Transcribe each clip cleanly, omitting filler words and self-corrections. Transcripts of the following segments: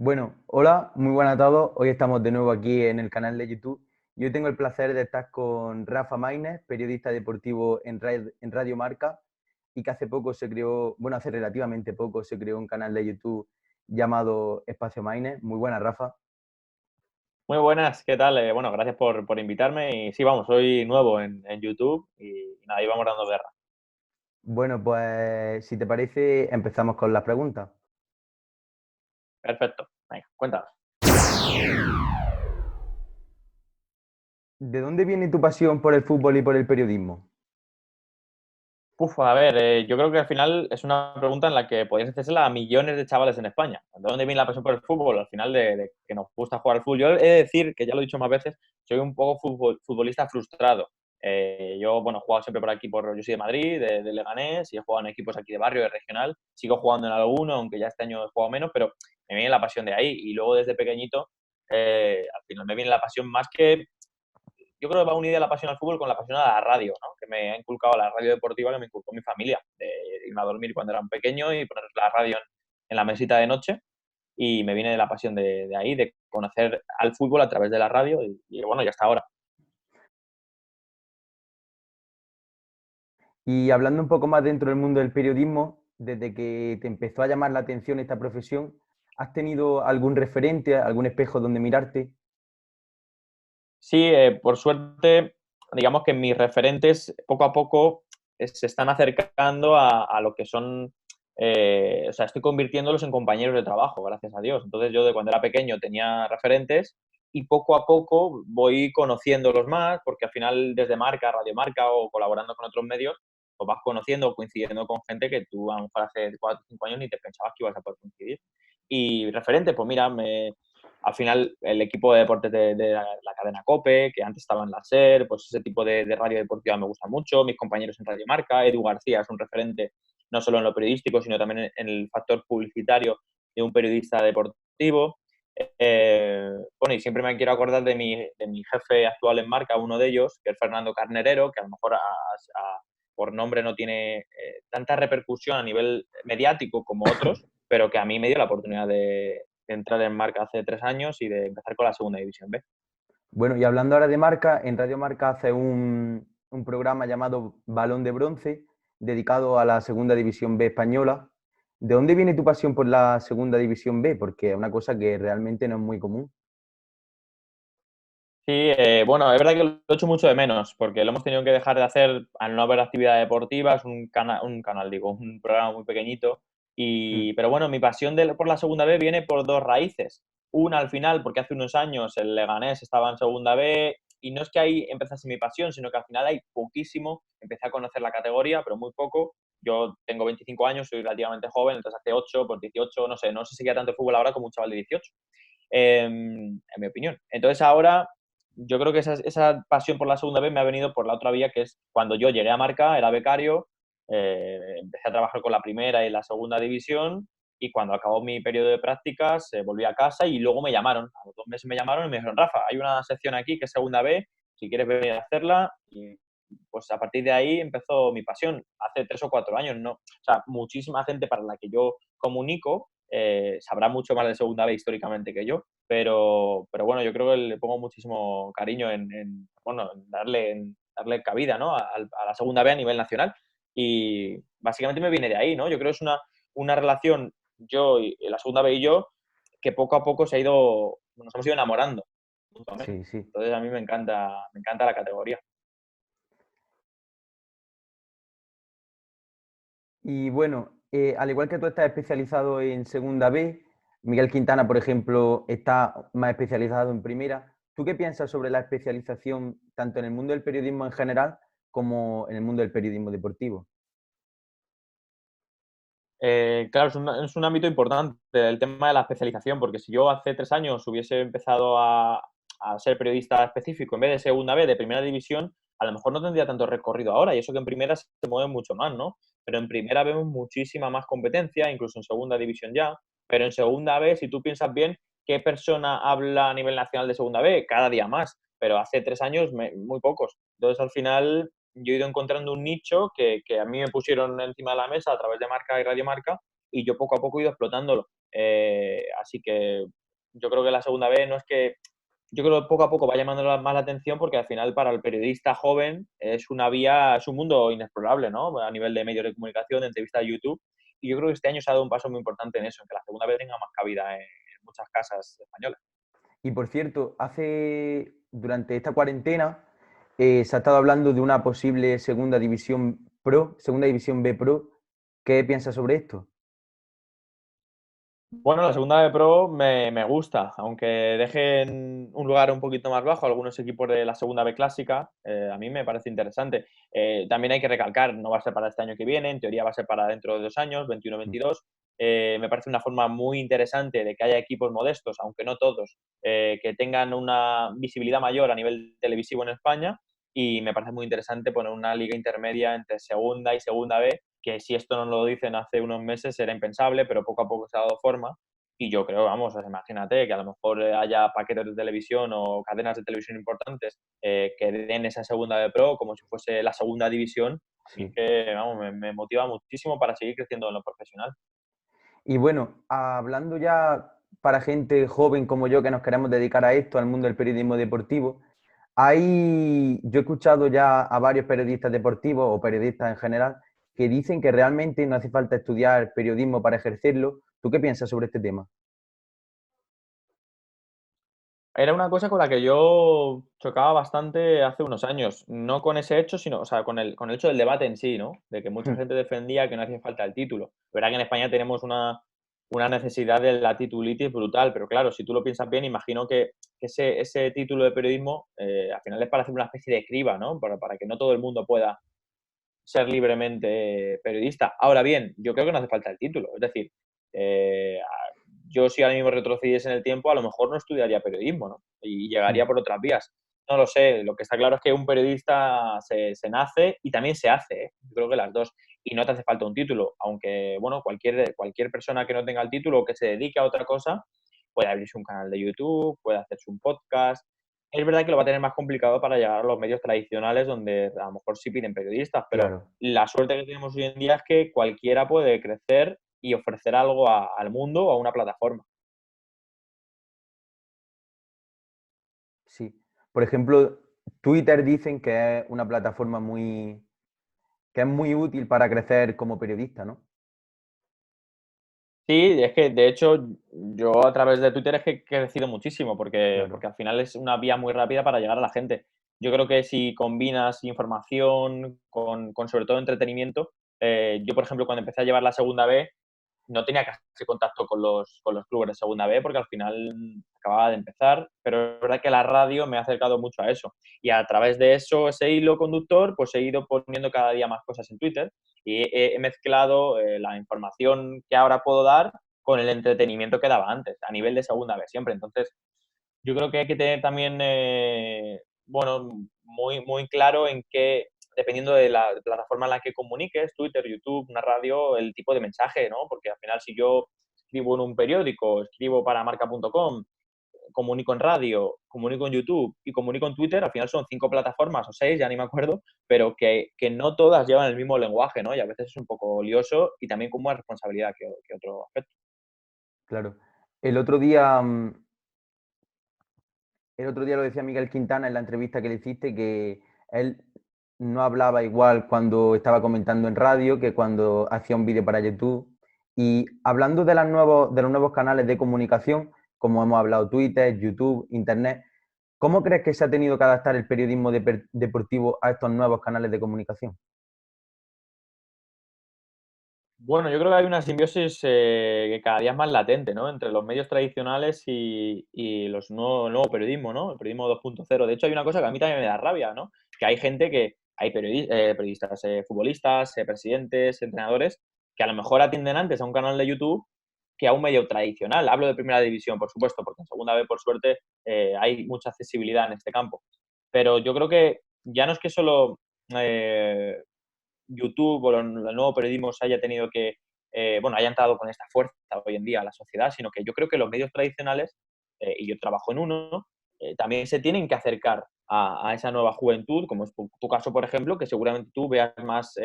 Bueno, hola, muy buenas a todos. Hoy estamos de nuevo aquí en el canal de YouTube. Yo tengo el placer de estar con Rafa Maínez, periodista deportivo en Radio Marca, y que hace poco se creó, bueno, hace relativamente poco se creó un canal de YouTube llamado Espacio Maínez. Muy buena, Rafa. Muy buenas, ¿qué tal? Bueno, gracias por invitarme. Y sí, vamos, soy nuevo en YouTube y nada, ahí vamos dando guerra. Bueno, pues si te parece, empezamos con las preguntas. Perfecto. Venga, cuéntanos. ¿De dónde viene tu pasión por el fútbol y por el periodismo? A ver, yo creo que al final es una pregunta en la que podrías hacérsela a millones de chavales en España. ¿De dónde viene la pasión por el fútbol? Al final de que nos gusta jugar al fútbol. Yo he de decir, que ya lo he dicho más veces, soy un poco futbolista frustrado. Yo, bueno, he jugado siempre por aquí, yo soy de Madrid, de Leganés, y he jugado en equipos aquí de barrio, de regional. Sigo jugando en alguno, aunque ya este año he jugado menos, pero me viene la pasión de ahí. Y luego desde pequeñito, al final me viene la pasión más que yo creo que va unida la pasión al fútbol con la pasión a la radio, ¿no? Que me ha inculcado la radio deportiva, que me inculcó mi familia, de irme a dormir cuando era un pequeño y poner la radio en la mesita de noche. Y me viene de la pasión de ahí, de conocer al fútbol a través de la radio y bueno, ya hasta ahora. Y hablando un poco más dentro del mundo del periodismo, desde que te empezó a llamar la atención esta profesión, ¿has tenido algún referente, algún espejo donde mirarte? Sí, por suerte, digamos que mis referentes poco a poco se están acercando a lo que son, o sea, estoy convirtiéndolos en compañeros de trabajo, gracias a Dios. Entonces yo de cuando era pequeño tenía referentes y poco a poco voy conociéndolos más, porque al final desde Marca, Radio Marca o colaborando con otros medios, pues vas conociendo o coincidiendo con gente que tú a lo mejor hace 4 o 5 años ni te pensabas que ibas a poder coincidir. Y referentes, pues mira, al final el equipo de deportes de la cadena COPE, que antes estaba en la SER, pues ese tipo de radio deportiva me gusta mucho, mis compañeros en Radio Marca, Edu García es un referente no solo en lo periodístico, sino también en el factor publicitario de un periodista deportivo. Bueno, y siempre me quiero acordar de mi jefe actual en Marca, uno de ellos, que es Fernando Carnerero, que a lo mejor por nombre no tiene tanta repercusión a nivel mediático como otros, pero que a mí me dio la oportunidad de entrar en Marca hace 3 años y de empezar con la segunda división B. Bueno, y hablando ahora de Marca, en Radio Marca hace un programa llamado Balón de Bronce, dedicado a la Segunda División B española. ¿De dónde viene tu pasión por la Segunda División B? Porque es una cosa que realmente no es muy común. Sí, bueno, es verdad que lo he hecho mucho de menos, porque lo hemos tenido que dejar de hacer al no haber actividad deportiva, es digo, un programa muy pequeñito. Mm. Pero bueno, mi pasión por la segunda B viene por dos raíces. Una al final, porque hace unos años el Leganés estaba en segunda B y no es que ahí empezase mi pasión, sino que al final hay poquísimo, empecé a conocer la categoría, pero muy poco. Yo tengo 25 años, soy relativamente joven, entonces hace 8, pues 18, no sé seguía tanto el fútbol ahora como un chaval de 18, en mi opinión. Entonces ahora yo creo que esa pasión por la segunda vez me ha venido por la otra vía, que es cuando yo llegué a Marca, era becario, empecé a trabajar con la primera y la segunda división y cuando acabó mi periodo de prácticas volví a casa y luego me llamaron, a los 2 meses me llamaron y me dijeron, Rafa, hay una sección aquí que es segunda B, si quieres venir a hacerla y pues a partir de ahí empezó mi pasión, hace 3 o 4 años, ¿no? O sea, muchísima gente para la que yo comunico sabrá mucho más de segunda B históricamente que yo, pero bueno, yo creo que le pongo muchísimo cariño bueno, en darle cabida, ¿no? A la segunda B a nivel nacional. Y básicamente me viene de ahí, ¿no? Yo creo que es una relación, yo y la segunda B y yo, que poco a poco nos hemos ido enamorando mutuamente. Sí, sí. Entonces a mí me encanta la categoría. Y bueno, al igual que tú estás especializado en Segunda B, Miguel Quintana, por ejemplo, está más especializado en Primera. ¿Tú qué piensas sobre la especialización tanto en el mundo del periodismo en general como en el mundo del periodismo deportivo? Claro, es un ámbito importante el tema de la especialización, porque si yo hace 3 años hubiese empezado a ser periodista específico en vez de segunda B, de primera división, a lo mejor no tendría tanto recorrido ahora, y eso que en primera se mueve mucho más, ¿no? Pero en primera vemos muchísima más competencia, incluso en segunda división ya, pero en segunda B, si tú piensas bien, ¿qué persona habla a nivel nacional de segunda B? Cada día más, pero hace 3 años muy pocos. Entonces, al final, yo he ido encontrando un nicho que a mí me pusieron encima de la mesa a través de Marca y Radio Marca y yo poco a poco he ido explotándolo. Así que yo creo que la segunda B no es que yo creo que poco a poco va llamando más la atención porque al final para el periodista joven es una vía, es un mundo inexplorable, ¿no? A nivel de medios de comunicación, de entrevistas de YouTube. Y yo creo que este año se ha dado un paso muy importante en eso, en que la segunda vez tenga más cabida en muchas casas españolas. Y por cierto, durante esta cuarentena, se ha estado hablando de una posible segunda división Pro, segunda división B Pro. ¿Qué piensas sobre esto? Bueno, la segunda de Pro me gusta, aunque dejen un lugar un poquito más bajo algunos equipos de la segunda B clásica, a mí me parece interesante. También hay que recalcar, no va a ser para este año que viene, en teoría va a ser para dentro de 2 años, 21-22. Me parece una forma muy interesante de que haya equipos modestos, aunque no todos, que tengan una visibilidad mayor a nivel televisivo en España, y me parece muy interesante poner una liga intermedia entre segunda y segunda B, que si esto no lo dicen hace unos meses era impensable, pero poco a poco se ha dado forma. Y yo creo, vamos, imagínate que a lo mejor haya paquetes de televisión o cadenas de televisión importantes que den esa segunda de Pro como si fuese la segunda división. A mí es Sí. que, vamos, me motiva muchísimo para seguir creciendo en lo profesional. Y bueno, hablando ya para gente joven como yo que nos queremos dedicar a esto, al mundo del periodismo deportivo, yo he escuchado ya a varios periodistas deportivos o periodistas en general que dicen que realmente no hace falta estudiar periodismo para ejercerlo. ¿Tú qué piensas sobre este tema? Era una cosa con la que yo chocaba bastante hace unos años, no con ese hecho, sino, o sea, con el hecho del debate en sí, ¿no? De que mucha gente defendía que no hacía falta el título. Verdad que en España tenemos una necesidad de la titulitis brutal, pero claro, si tú lo piensas bien, imagino que ese título de periodismo al final es para hacer una especie de criba, ¿no? Para que no todo el mundo pueda ser libremente periodista. Ahora bien, yo creo que no hace falta el título. Es decir, yo si ahora mismo retrocediese en el tiempo, a lo mejor no estudiaría periodismo, ¿no? Y llegaría por otras vías. No lo sé, lo que está claro es que un periodista se nace y también se hace, ¿eh? Yo creo que las dos. Y no te hace falta un título, aunque, bueno, cualquier persona que no tenga el título o que se dedique a otra cosa, puede abrirse un canal de YouTube, puede hacerse un podcast. Es verdad que lo va a tener más complicado para llegar a los medios tradicionales donde a lo mejor sí piden periodistas, pero Claro, la suerte que tenemos hoy en día es que cualquiera puede crecer y ofrecer algo al mundo o a una plataforma. sí. Por ejemplo, Twitter dicen que es una plataforma que es muy útil para crecer como periodista, ¿no? Sí, es que de hecho yo a través de Twitter es que he crecido muchísimo porque Claro. al final es una vía muy rápida para llegar a la gente. Yo creo que si combinas información con sobre todo entretenimiento, yo por ejemplo cuando empecé a llevar la segunda B no tenía casi contacto con los clubes de segunda B porque al final acababa de empezar, pero es verdad que la radio me ha acercado mucho a eso. Y a través de eso, ese hilo conductor, pues he ido poniendo cada día más cosas en Twitter y he mezclado la información que ahora puedo dar con el entretenimiento que daba antes, a nivel de segunda B siempre. Entonces, yo creo que hay que tener también, bueno, muy, muy claro en qué, dependiendo de la plataforma en la que comuniques, Twitter, YouTube, una radio, el tipo de mensaje, ¿no? Porque al final si yo escribo en un periódico, escribo para marca.com, comunico en radio, comunico en YouTube y comunico en Twitter, al final son 5 plataformas o 6, ya ni me acuerdo, pero que no todas llevan el mismo lenguaje, ¿no? Y a veces es un poco lioso y también con más responsabilidad que otro aspecto. Claro. El otro día, mm, el otro día lo decía Miguel Quintana en la entrevista que le hiciste, que él no hablaba igual cuando estaba comentando en radio que cuando hacía un vídeo para YouTube. Y hablando de los nuevos canales de comunicación, como hemos hablado, Twitter, YouTube, Internet, ¿cómo crees que se ha tenido que adaptar el periodismo deportivo a estos nuevos canales de comunicación? Bueno, yo creo que hay una simbiosis que cada día es más latente, ¿no? Entre los medios tradicionales y el nuevo periodismo, ¿no? El periodismo 2.0. De hecho, hay una cosa que a mí también me da rabia, ¿no? Que hay gente hay periodistas, futbolistas, presidentes, entrenadores, que a lo mejor atienden antes a un canal de YouTube que a un medio tradicional. Hablo de primera división, por supuesto, porque en segunda vez, por suerte, hay mucha accesibilidad en este campo. Pero yo creo que ya no es que solo eh, YouTube o el nuevo periodismo se haya tenido que, bueno, haya entrado con esta fuerza hoy en día a la sociedad, sino que yo creo que los medios tradicionales, y yo trabajo en uno, también se tienen que acercar a esa nueva juventud, como es tu caso, por ejemplo, que seguramente tú veas más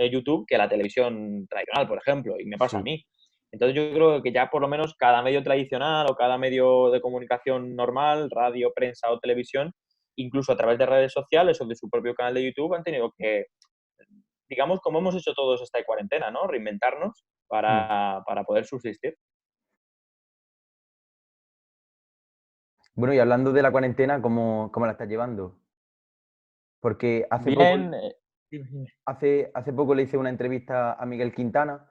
YouTube que la televisión tradicional, por ejemplo, y me pasa a Sí. mí. Entonces yo creo que ya por lo menos cada medio tradicional o cada medio de comunicación normal, radio, prensa o televisión, incluso a través de redes sociales o de su propio canal de YouTube, han tenido que, digamos, como hemos hecho todos esta cuarentena, ¿no? Reinventarnos Mm. para poder subsistir. Bueno, y hablando de la cuarentena, ¿cómo la estás llevando? Porque Bien, dime, dime. hace poco le hice una entrevista a Miguel Quintana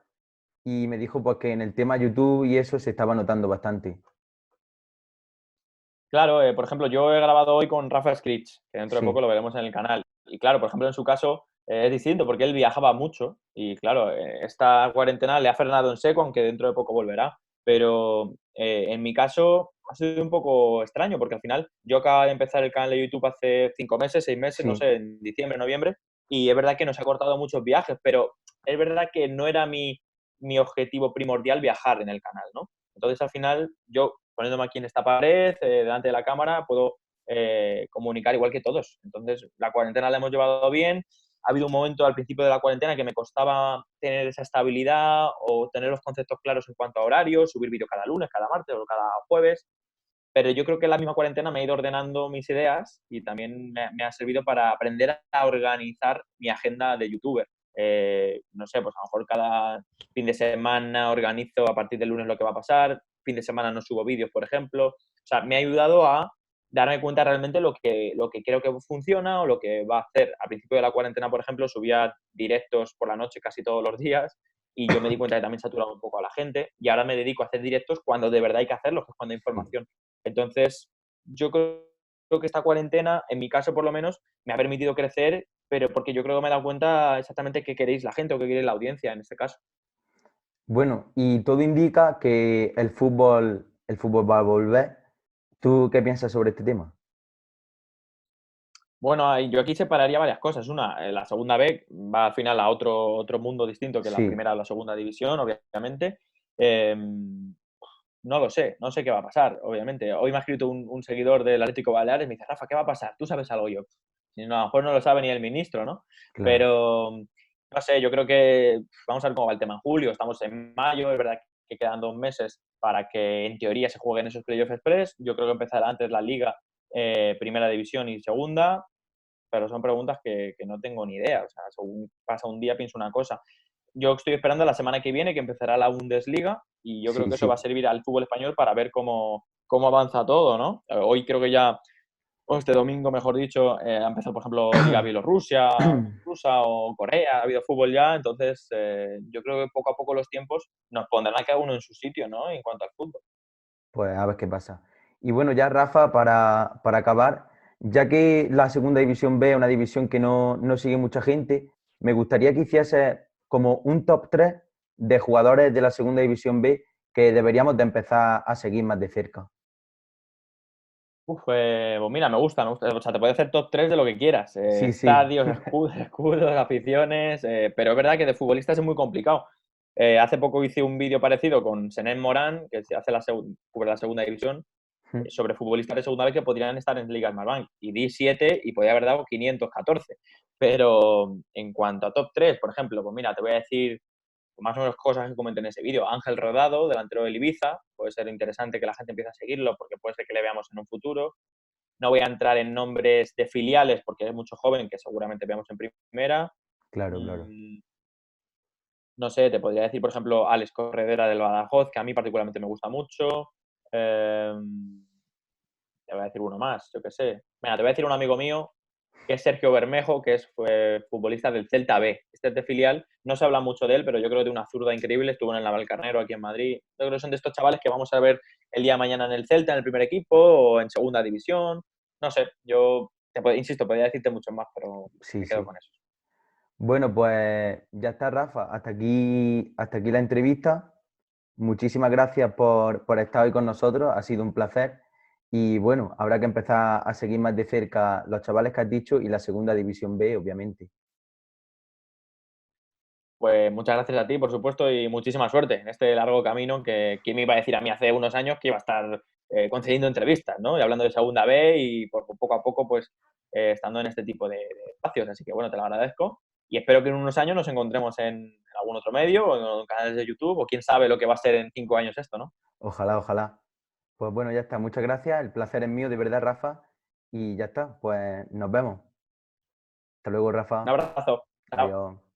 y me dijo pues que en el tema YouTube y eso se estaba notando bastante. Claro, por ejemplo, yo he grabado hoy con Rafa Skritch, que dentro de poco Sí, lo veremos en el canal. Y claro, por ejemplo, en su caso es distinto porque él viajaba mucho y claro, esta cuarentena le ha frenado en seco, aunque dentro de poco volverá. Pero en mi caso ha sido un poco extraño porque al final yo acabo de empezar el canal de YouTube hace 5 meses, 6 meses, no sí, sé, en diciembre, noviembre, y es verdad que nos ha cortado muchos viajes, pero es verdad que no era mi objetivo primordial viajar en el canal, ¿no? Entonces, al final, yo poniéndome aquí en esta pared, delante de la cámara, puedo comunicar igual que todos. Entonces, la cuarentena la hemos llevado bien. Ha habido un momento al principio de la cuarentena que me costaba tener esa estabilidad o tener los conceptos claros en cuanto a horarios, subir vídeo cada lunes, cada martes o cada jueves. Pero yo creo que la misma cuarentena me ha ido ordenando mis ideas y también me ha servido para aprender a organizar mi agenda de youtuber. No sé, pues a lo mejor cada fin de semana organizo a partir del lunes lo que va a pasar, fin de semana no subo vídeos, por ejemplo. O sea, me ha ayudado a darme cuenta realmente lo que creo que funciona o lo que va a hacer. Al principio de la cuarentena, por ejemplo, subía directos por la noche casi todos los días y yo me di cuenta que también saturaba un poco a la gente y ahora me dedico a hacer directos cuando de verdad hay que hacerlos, que es cuando hay sí. información. Entonces, yo creo que esta cuarentena, en mi caso por lo menos, me ha permitido crecer, pero porque yo creo que me he dado cuenta exactamente qué queréis la gente o qué quiere la audiencia en este caso. Bueno, y todo indica que el fútbol va a volver. ¿Tú qué piensas sobre este tema? Bueno, yo aquí separaría varias cosas. Una, la segunda B va al final a otro mundo distinto que la Sí, primera o la segunda división, obviamente. Em, no lo sé, no sé qué va a pasar, obviamente. Hoy me ha escrito un seguidor del Atlético Baleares, me dice, Rafa, ¿qué va a pasar? ¿Tú sabes algo? Yo, si no, a lo mejor no lo sabe ni el ministro, ¿no? claro. Pero, no sé, yo creo que vamos a ver cómo va el tema en julio. Estamos en mayo, es verdad que quedan 2 meses para que en teoría se jueguen esos playoffs express. Yo creo que empezará antes la Liga, Primera División y Segunda, pero son preguntas que no tengo ni idea. O sea, según pasa un día pienso una cosa. Yo estoy esperando la semana que viene que empezará la Bundesliga y yo creo Sí, que eso va a sí. servir al fútbol español para ver cómo avanza todo, ¿no? Hoy creo que ya, o este domingo, mejor dicho, ha empezado, por ejemplo, Liga Bielorrusia, rusa o Corea, ha habido fútbol ya, entonces yo creo que poco a poco los tiempos nos pondrán a cada uno en su sitio, ¿no? En cuanto al fútbol. Pues a ver qué pasa. Y bueno, ya Rafa, para acabar, ya que la segunda división B es una división que no sigue mucha gente, me gustaría que hiciese como un top 3 de jugadores de la segunda división B que deberíamos de empezar a seguir más de cerca. Uf, pues mira, me gusta, me gusta. O sea, te puede hacer top 3 de lo que quieras. Sí, sí, Estadios, escudos, aficiones. Pero es verdad que de futbolistas es muy complicado. Hace poco hice un vídeo parecido con Senén Morán, que se hace cubre la segunda división, sobre futbolistas de segunda vez que podrían estar en ligas más bank. Y di 7 y podía haber dado 514. Pero en cuanto a top 3, por ejemplo, pues mira, te voy a decir más o menos cosas que comenté en ese vídeo. Ángel Rodado, delantero del Ibiza, puede ser interesante que la gente empiece a seguirlo porque puede ser que le veamos en un futuro. No voy a entrar en nombres de filiales porque es mucho joven que seguramente veamos en primera. claro, claro. Mm, no sé, te podría decir, por ejemplo, Alex Corredera del Badajoz, que a mí particularmente me gusta mucho. Eh, te voy a decir uno más, yo qué sé. Mira, te voy a decir un amigo mío que es Sergio Bermejo, que fue futbolista del Celta B. Este es de filial, no se habla mucho de él, pero yo creo que de una zurda increíble, estuvo en el Navalcarnero aquí en Madrid. Yo creo que son de estos chavales que vamos a ver el día de mañana en el Celta, en el primer equipo o en segunda división. No sé, yo insisto, podría decirte mucho más, pero Sí, me quedo sí. con eso. Bueno, pues ya está, Rafa. Hasta aquí la entrevista. Muchísimas gracias por estar hoy con nosotros. Ha sido un placer. Y bueno, habrá que empezar a seguir más de cerca los chavales que has dicho y la segunda división B, obviamente. Pues muchas gracias a ti, por supuesto, y muchísima suerte en este largo camino que quién me iba a decir a mí hace unos años que iba a estar concediendo entrevistas, ¿no? Y hablando de segunda B y poco a poco, pues, estando en este tipo de espacios. Así que, bueno, te lo agradezco y espero que en unos años nos encontremos en algún otro medio o en canales de YouTube o quién sabe lo que va a ser en 5 años esto, ¿no? Ojalá, ojalá. Pues bueno, ya está. Muchas gracias. El placer es mío, de verdad, Rafa. Y ya está. Pues nos vemos. Hasta luego, Un Rafa. abrazo. Chao. Adiós.